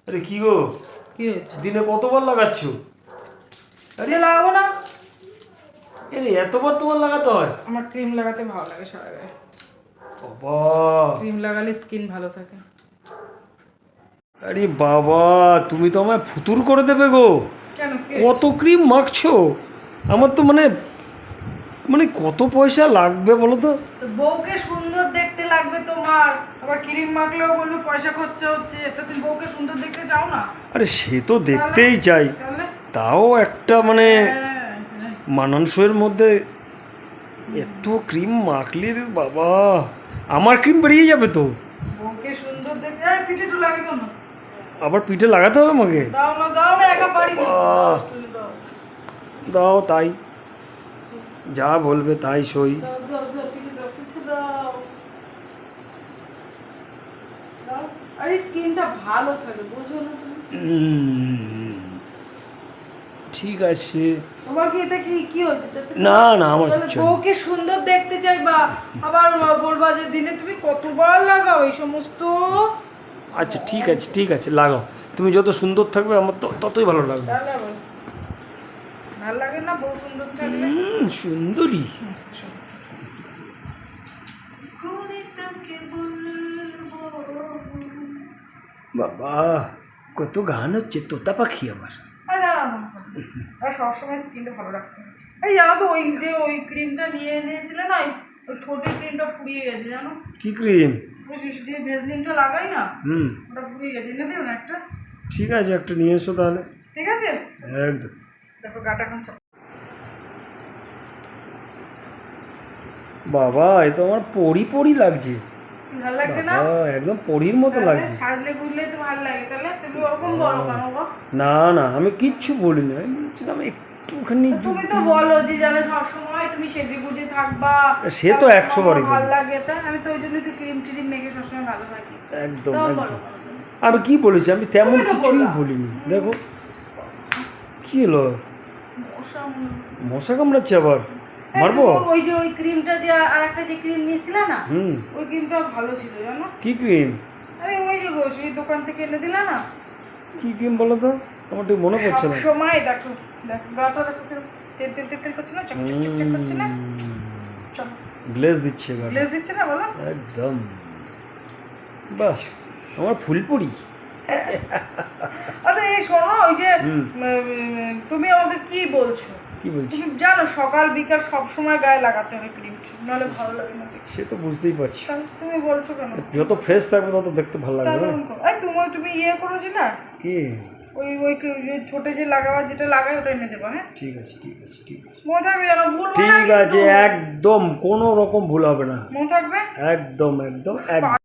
আরে কি গো, কি হয়েছে? দিনে কতবার লাগাচ্ছ? আরে লাগাবো না। আরে এতবার তোমার লাগাতে হয়? আমার ক্রিম লাগাতে ভালো লাগে সারা গায়ে। বাবা, ক্রিম লাগালে স্কিন ভালো থাকে। আরে বাবা, তুমি তো আমায় ফুতুর করে দেবে গো। কেন? কি কত ক্রিম মাখছো? আমার তো মানে মানে কত পয়সা লাগবে বলো তো? তো বউকে সুন্দর দেখতে লাগবে তোমার, আবার ক্রিম মাখলেও বলবে পয়সা খরচা হচ্ছে। তো তুমি বউকে সুন্দর দেখতে চাও না? আরে সে তো দেখতেই চাই, তাহলে তাও একটা মানে হ্যাঁ, হ্যাঁ। মানানসইয়ের মধ্যে এত ক্রিম মাখলে রে বাবা, আমার ক্রিম বেরিয়ে যাবে তো। বউকে সুন্দর দেখতে পিঠে একটু লাগে তো না। আবার পিঠে লাগাতে হবে আমাকে? দাও না একা পারি না। বাহ। তুমি দাও দাও তাই, যা বলবে তাই সই। দাও পিঠে দাও। দাও। আরে স্কিনটা ভালো থাকে, বুঝো না তুমি? ঠিক আছে। তোমার কি এতে কি হয়েছে? না না, আমার তাহলে কিচ্ছু নেই। বউকে সুন্দর দেখতে চাইবা, আবার বলবা যে দিনে তুমি কতবার লাগাও এই সমস্ত। আচ্ছা ঠিক আছে ঠিক আছে, লাগাও। তুমি যত সুন্দর থাকবে আমার তো ততই ভালো লাগবে। তাহলে আবার ভালো লাগে না বউ সুন্দর থাকলে? সুন্দরী। বাবা, কত গান হচ্ছে, তোতা পাখি আমার। আর সবসময় স্কিনটা ভালো রাখতে হবে। এই জানো তো ওই ক্রিমটা নিয়ে এনেছিলে না, ওই ঠোঁটের ক্রিমটা ফুরিয়ে গেছে জানো? কি ক্রিম? ওই যে ভেসলিনটা লাগাই না, হুম, ওটা ফুরিয়ে গেছে। এনে দিও না একটা। ঠিক আছে, একটা নিয়ে এসো তাহলে। ঠিক আছে, একদম। দেখো গাটা এখন বাবা, এ তো আমার পরি পরি লাগছে। ভালো লাগছে না? বাবা, একদম পরীর মতো লাগছে। সাজলে বুঝলে তো ভালো লাগে। তাহলে তুমি ওরকম বলো কেন গো? না না, আমি কিচ্ছু বলিনি, আমি বলছিলাম একটুখানি তুমি তো বলো যে জানো সবসময় তুমি সেজে গুজে থাকবা, সে তো 100 বারই ভালো বলি। লাগে। তাই আমি তো ওই জন্যই তো ক্রিম ট্রিম মেখে সবসময় ভালো থাকি। একদম তাও একদম। বলো। আমি কি বলেছি? আমি তেমন তুমি তো কিছুই বললা। বলিনি। দেখো কি হলো, মশা মনে হয়। মশা কামড়াচ্ছে আবার? এই মারবো? তো ওই যে ওই ক্রিমটা যে আর একটা যে ক্রিম নিয়েছিলে না, হুম। ওই ক্রিমটা ভালো ছিল জানো? কি ক্রিম? আরে ওই যে গো সেই দোকান থেকে এনে দিলা না। কি ক্রিম বলো তো, আমার ঠিক মনে পড়ছে না। সময় দেখো দেখো গাটা দেখো তেল তেল তেল তেল করছে না, চকচক চকচক করছে না। চলো গ্লেজ দিচ্ছে গাটা। গ্লেজ দিচ্ছে না বলো? একদম। বাহ, আমার ফুলপুরি। আচ্ছা এই শোনো, ওই যে হুম। তুমি আমাকে কি বলছো? কি বলছি? তুমি জানো সকাল বিকাল সব সময় গায়ে লাগাতে হবে ক্রিম, নাহলে ভালো লাগে না দেখতে। সে তো বুঝতেই পারছি, তাহলে তুমি বলছো কেন? যত ফ্রেশ থাকবে তত দেখতে ভালো লাগবে তাহলে না? এরকম করো। এই তুমি ইয়ে করেছি না, কি? ওই ওই ছোটে যে লাগাবার যেটা লাগাই ওটা এনে দেবো। হ্যাঁ ঠিক আছে ঠিক আছে ঠিক আছে। মনে থাকবে জানো, ভুলবো না ঠিক আছে, কিন্তু। একদম কোনো রকম ভুল হবে না। মনে থাকবে। একদম একদম একদম।